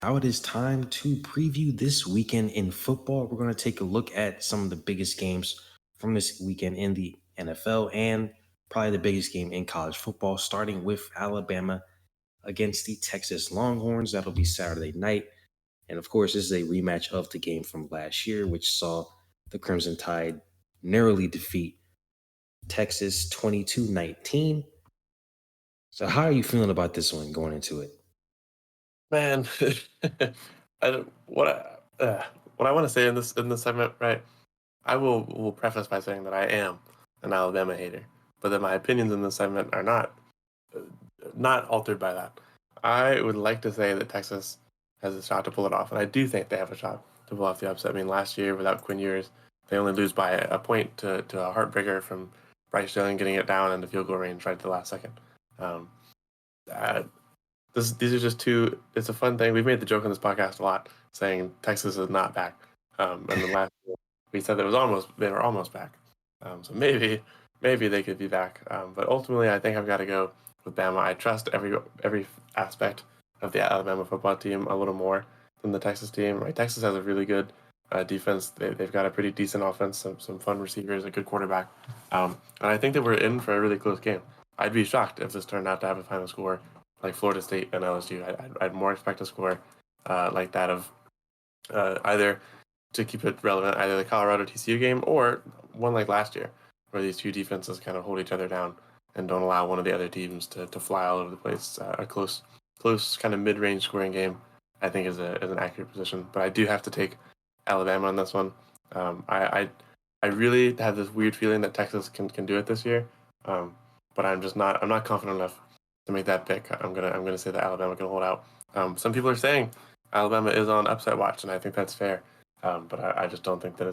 Now it is time to preview this weekend in football. We're going to take a look at some of the biggest games from this weekend in the NFL and probably the biggest game in college football, starting with Alabama against the Texas Longhorns. That'll be Saturday night. And of course, this is a rematch of the game from last year, which saw the Crimson Tide narrowly defeat Texas 22-19. So, how are you feeling about this one going into it? Man, I don't, what I want to say in this segment, right? I will preface by saying that I am an Alabama hater, but that my opinions in this segment are uh, not altered by that. I would like to say that Texas has a shot to pull it off, and I do think they have a shot to pull off the upset. I mean, last year without Quinn Ewers, they only lose by a point to a heartbreaker from Bryce Young getting it down into field goal range right at the last second. Um, uh, these are just two. It's a fun thing. We've made the joke on this podcast a lot, saying Texas is not back. And the last year we said they were almost back. So maybe they could be back. But ultimately, I think I've got to go with Bama. I trust every aspect of the Alabama football team a little more than the Texas team. Right? Texas has a really good defense. They've got a pretty decent offense, some fun receivers, a good quarterback. And I think that we're in for a really close game. I'd be shocked if this turned out to have a final score like Florida State and LSU. I'd more expect a score like that of either, to keep it relevant, either the Colorado TCU game or one like last year, where these two defenses kind of hold each other down and don't allow one of the other teams to fly all over the place. A close kind of mid-range scoring game, I think, is an accurate position. But I do have to take Alabama on this one. I really have this weird feeling that Texas can do it this year, but I'm not confident enough to make that pick. I'm gonna say that Alabama can hold out. Some people are saying Alabama is on upset watch, and I think that's fair. But I just don't think that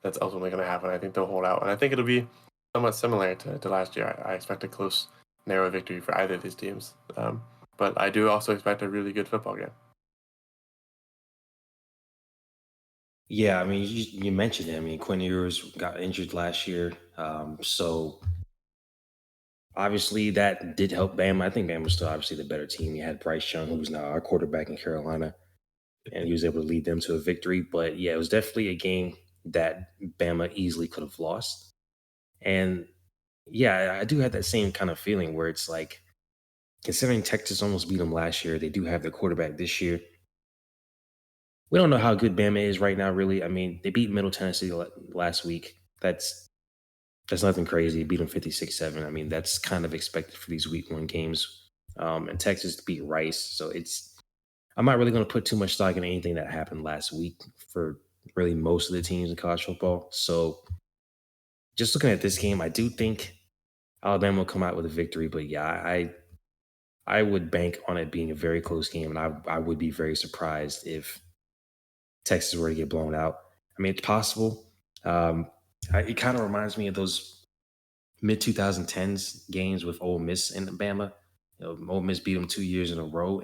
that's ultimately going to happen. I think they'll hold out, and I think it'll be somewhat similar to last year. I expect a close, narrow victory for either of these teams. But I do also expect a really good football game. Yeah, I mean, you mentioned it. I mean, Quinn Ewers got injured last year. So obviously that did help Bama. I think Bama was still obviously the better team. You had Bryce Young, who was now our quarterback in Carolina, and he was able to lead them to a victory. But yeah, it was definitely a game that Bama easily could have lost. And yeah, I do have that same kind of feeling where it's like, considering Texas almost beat them last year, they do have their quarterback this year. We don't know how good Bama is right now, really. I mean, they beat Middle Tennessee last week. That's nothing crazy. Beat them 56-7. I mean, that's kind of expected for these week one games. And Texas to beat Rice. So I'm not really going to put too much stock in anything that happened last week for really most of the teams in college football. So just looking at this game, I do think Alabama will come out with a victory. But yeah, I would bank on it being a very close game. And I would be very surprised if Texas were to get blown out. I mean, it's possible. It kind of reminds me of those mid 2010s games with Ole Miss and Bama. Ole Miss beat them 2 years in a row.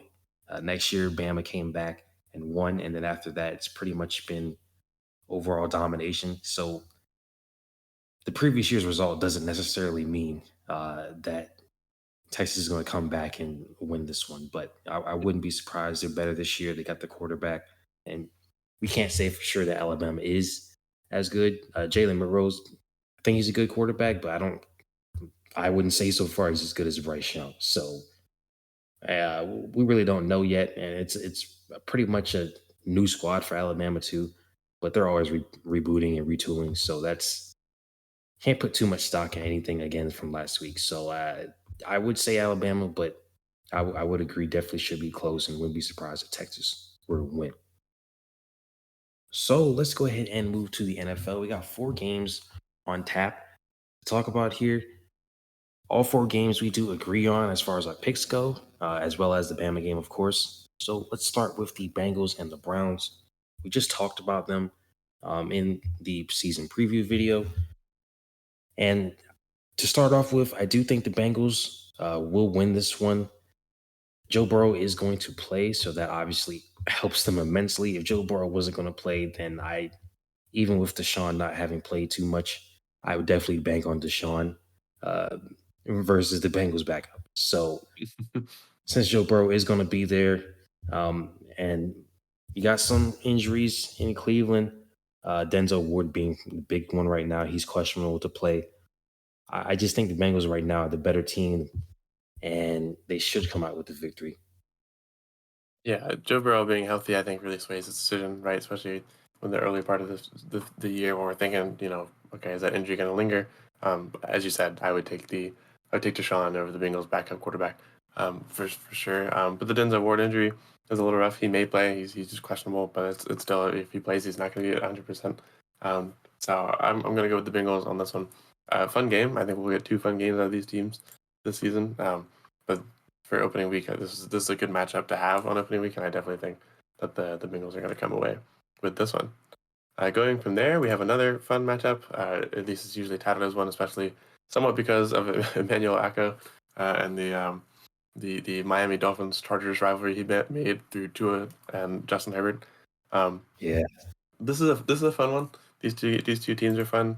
Next year, Bama came back and won, and then after that, it's pretty much been overall domination. So the previous year's result doesn't necessarily mean that Texas is going to come back and win this one, but I wouldn't be surprised. They're better this year. They got the quarterback, and we can't say for sure that Alabama is as good. Jalen Monroe's, I think he's a good quarterback, but I wouldn't say so far he's as good as Bryce Young. So we really don't know yet, and it's pretty much a new squad for Alabama too. But they're always rebooting and retooling, so that's can't put too much stock in anything again from last week. So I would say Alabama, but I would agree definitely should be close, and wouldn't be surprised if Texas were to win. So let's go ahead and move to the NFL. We got 4 games on tap to talk about here. All 4 games we do agree on as far as our picks go, as well as the Bama game, of course. So let's start with the Bengals and the Browns. We just talked about them in the season preview video. And to start off with, I do think the Bengals will win this one. Joe Burrow is going to play, so that obviously helps them immensely. If Joe Burrow wasn't going to play, then even with Deshaun not having played too much, I would definitely bank on Deshaun uh, versus the Bengals backup. So since Joe Burrow is going to be there, And you got some injuries in Cleveland. Denzel Ward being the big one right now. He's questionable to play. I just think the Bengals right now are the better team, and they should come out with the victory. Yeah, Joe Burrow being healthy, I think, really sways his decision, right? Especially when the early part of the year when we're thinking, okay, is that injury going to linger? As you said, I would take Deshaun over the Bengals backup quarterback, for sure. But the Denzel Ward injury is a little rough. He may play. He's just questionable, but it's still, if he plays, he's not going to be at 100%. So I'm going to go with the Bengals on this one. Fun game. I think we'll get two fun games out of these teams this season. But for opening week, this is a good matchup to have on opening week, and I definitely think that the Bengals are going to come away with this one. Going from there, we have another fun matchup. At least it's usually touted as one, especially somewhat because of Emmanuel Acko and the Miami Dolphins Chargers rivalry he made through Tua and Justin Herbert. Yeah. This is a fun one. These two teams are fun.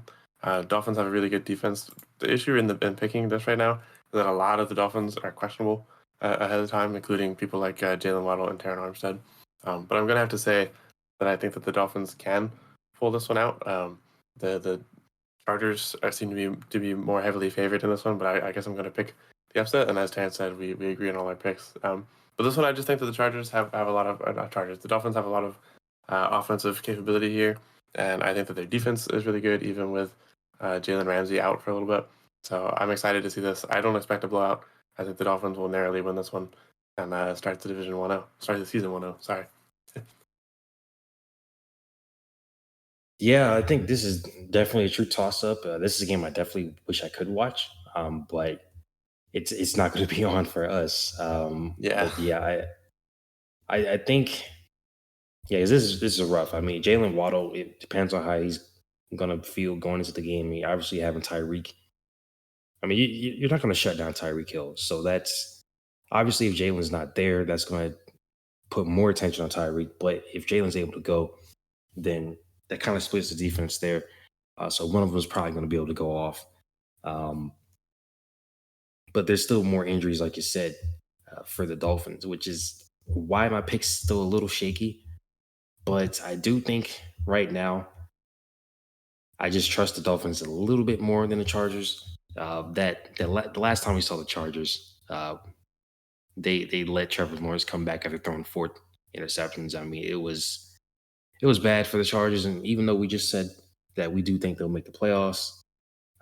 Dolphins have a really good defense. The issue in picking this right now is that a lot of the Dolphins are questionable ahead of time, including people like Jalen Waddle and Terron Armstead. But I'm gonna have to say that I think that the Dolphins can pull this one out. The Chargers seem to be more heavily favored in this one, but I guess I'm gonna pick the upset. And as Terrence said, we agree on all our picks. But this one, I just think that the Chargers have a lot of not Chargers. The Dolphins have a lot of offensive capability here, and I think that their defense is really good, even with Jalen Ramsey out for a little bit. So I'm excited to see this. I don't expect a blowout. I think the Dolphins will narrowly win this one and start the division 1-0. Start the season 1-0. Sorry. Yeah, I think this is definitely a true toss up. This is a game I definitely wish I could watch, but it's not going to be on for us. Yeah. But yeah, I think yeah, 'cause this is rough. I mean, Jalen Waddle. It depends on how he's going to feel going into the game. I mean, obviously having Tyreek. I mean, you're not going to shut down Tyreek Hill, so that's obviously if Jalen's not there, that's going to put more attention on Tyreek. But if Jalen's able to go, then that kind of splits the defense there. So one of them is probably going to be able to go off. Um, but there's still more injuries, like you said, for the Dolphins, which is why my pick's still a little shaky. But I do think right now, I just trust the Dolphins a little bit more than the Chargers. The last time we saw the Chargers, they let Trevor Lawrence come back after throwing 4 interceptions. I mean, it was bad for the Chargers, and even though we just said that we do think they'll make the playoffs,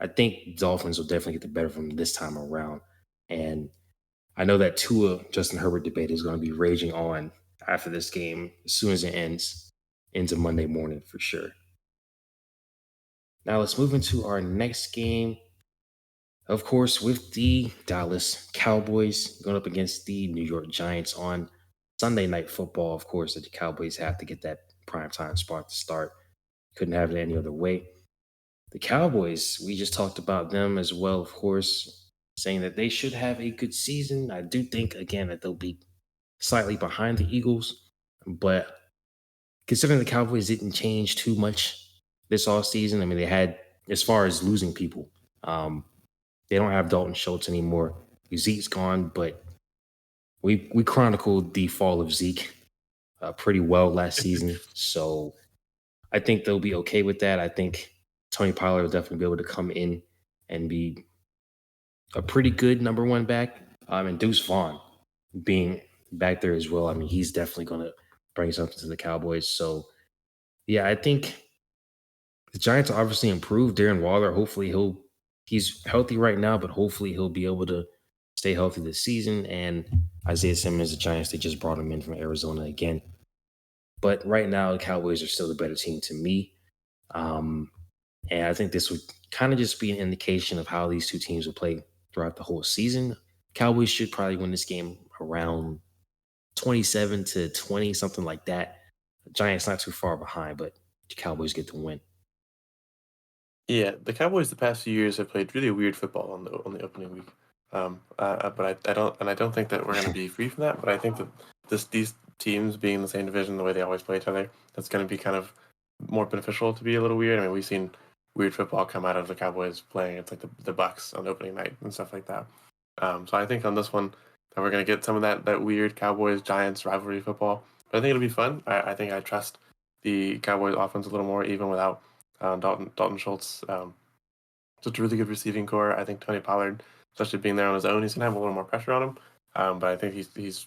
I think Dolphins will definitely get the better of them this time around. And I know that Tua Justin Herbert debate is going to be raging on after this game as soon as it ends into Monday morning for sure. Now let's move into our next game. Of course, with the Dallas Cowboys going up against the New York Giants on Sunday Night Football. Of course, the Cowboys have to get that primetime spot to start. Couldn't have it any other way. The Cowboys, we just talked about them as well, of course, saying that they should have a good season. I do think, again, that they'll be slightly behind the Eagles, but considering the Cowboys didn't change too much this off season, I mean, they had, as far as losing people, they don't have Dalton Schultz anymore. Zeke's gone, but we chronicled the fall of Zeke pretty well last season. So I think they'll be okay with that. I think Tony Pollard will definitely be able to come in and be a pretty good number one back. And Deuce Vaughn being back there as well. I mean, he's definitely going to bring something to the Cowboys. So yeah, I think the Giants obviously improved. Darren Waller, hopefully he's healthy right now, but hopefully he'll be able to stay healthy this season. And Isaiah Simmons, the Giants, they just brought him in from Arizona again. But right now, the Cowboys are still the better team to me. Um, and I think this would kind of just be an indication of how these two teams will play throughout the whole season. Cowboys should probably win this game around 27-20, something like that. Giants not too far behind, but the Cowboys get the win. Yeah, the Cowboys the past few years have played really weird football on the opening week. But I don't think that we're going to be free from that. But I think that these teams being in the same division, the way they always play each other, that's going to be kind of more beneficial to be a little weird. I mean, we've seen weird football come out of the Cowboys playing. It's like the Bucks on opening night and stuff like that. So I think on this one, that we're going to get some of that weird Cowboys Giants rivalry football. But I think it'll be fun. I think I trust the Cowboys offense a little more, even without Dalton Schultz. Just a really good receiving core. I think Tony Pollard, especially being there on his own, he's gonna have a little more pressure on him. But I think he's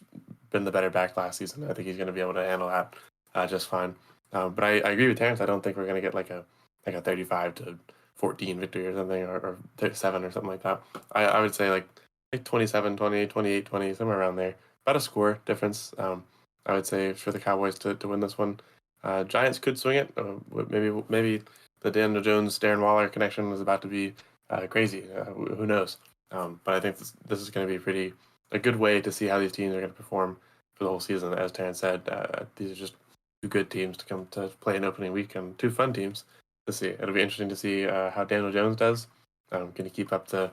been the better back last season. I think he's gonna be able to handle that just fine. But I agree with Terrence. I don't think we're gonna get like a 35-14 victory or something, or 37 or something like that. I would say like 27-20, 28-20, somewhere around there. About a score difference. I would say for the Cowboys to win this one. Giants could swing it. Maybe the Daniel Jones Darren Waller connection is about to be crazy. Who knows? But I think this is going to be a good way to see how these teams are going to perform for the whole season. As Terrence said, these are just two good teams to come to play an opening week, and two fun teams to see. It'll be interesting to see how Daniel Jones does. Can he keep up the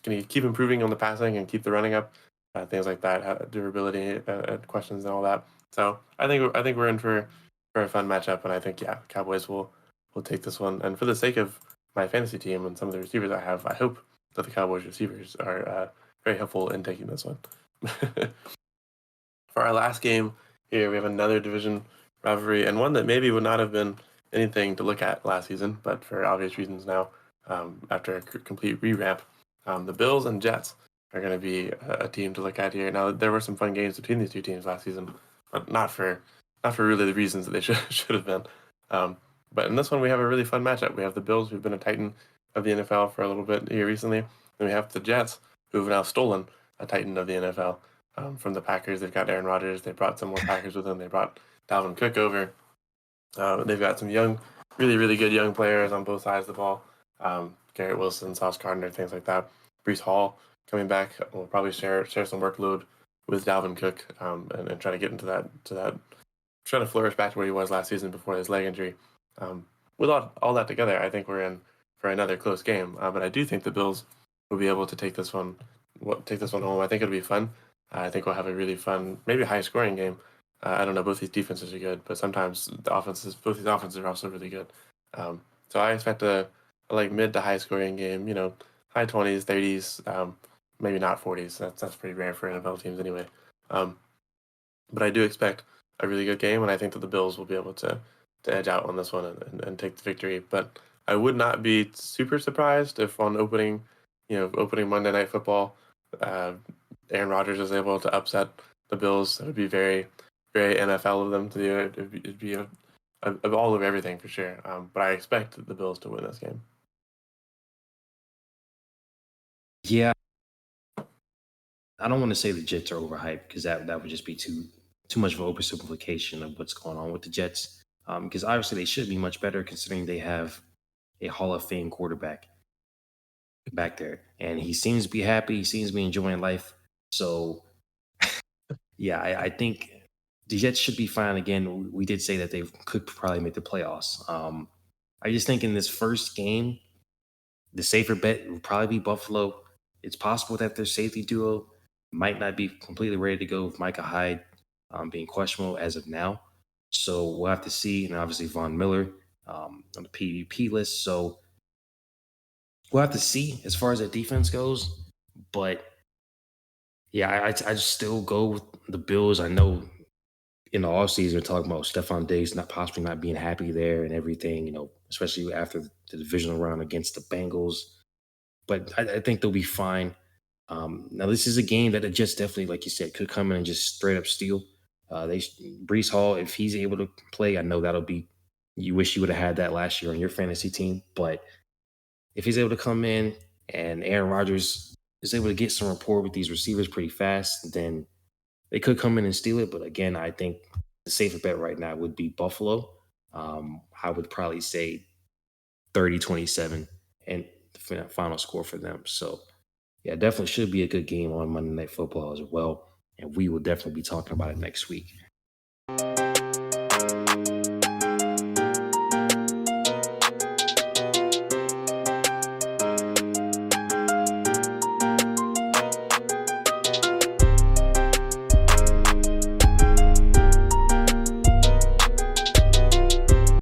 can he keep improving on the passing and keep the running up? Things like that, durability questions and all that. So I think we're in for a fun matchup, and I think Cowboys will take this one. And for the sake of my fantasy team and some of the receivers I have, I hope that the Cowboys receivers are very helpful in taking this one. For our last game here, we have another division rivalry, and one that maybe would not have been anything to look at last season, but for obvious reasons now, after a complete re-ramp, the Bills and Jets are going to be a team to look at here. Now, there were some fun games between these two teams last season, but not for really the reasons that they should have been. But in this one, we have a really fun matchup. We have the Bills, who've been a titan of the NFL for a little bit here recently, and we have the Jets, who have now stolen a titan of the NFL from the Packers. They've got Aaron Rodgers. They brought some more Packers with them. They brought Dalvin Cook over. They've got some really good young players on both sides of the ball. Garrett Wilson, Sauce Gardner, things like that. Breece Hall coming back will probably share some workload with Dalvin Cook and try to get into that try to flourish back to where he was last season before his leg injury. With all that together, I think we're in for another close game. But I do think the Bills will be able to take this one home. I think it'll be fun. I think we'll have a really fun, maybe high scoring game. I don't know. Both these defenses are good, but sometimes both these offenses are also really good. So I expect a like mid to high scoring game. High 20s, 30s, maybe not 40s. That's pretty rare for NFL teams anyway. But I do expect a really good game, and I think that the Bills will be able to edge out on this one and take the victory. But I would not be super surprised if on opening Monday Night Football, Aaron Rodgers is able to upset the Bills. It would be very, very NFL of them to do it. It'd be all of everything for sure. But I expect the Bills to win this game. Yeah, I don't want to say the Jets are overhyped because that would just be too much of an oversimplification of what's going on with the Jets. Because obviously they should be much better considering they have a Hall of Fame quarterback back there, and he seems to be happy. He seems to be enjoying life. So, yeah, I think the Jets should be fine. Again, we did say that they could probably make the playoffs. I just think in this first game, the safer bet would probably be Buffalo. It's possible that their safety duo might not be completely ready to go with Micah Hyde being questionable as of now. So we'll have to see. And obviously Von Miller on the PvP list. So we'll have to see as far as that defense goes. But yeah, I still go with the Bills. I know in the offseason we're talking about Stephon Diggs possibly not being happy there and everything, especially after the divisional round against the Bengals. But I think they'll be fine. Now this is a game that it just definitely, like you said, could come in and just straight up steal. Breece Hall, if he's able to play, I know that'll be. You wish you would have had that last year on your fantasy team, but if he's able to come in and Aaron Rodgers is able to get some rapport with these receivers pretty fast, then they could come in and steal it. But again, I think the safer bet right now would be Buffalo. I would probably say 30-27 and the final score for them. So yeah, definitely should be a good game on Monday Night Football as well. And we will definitely be talking about it next week.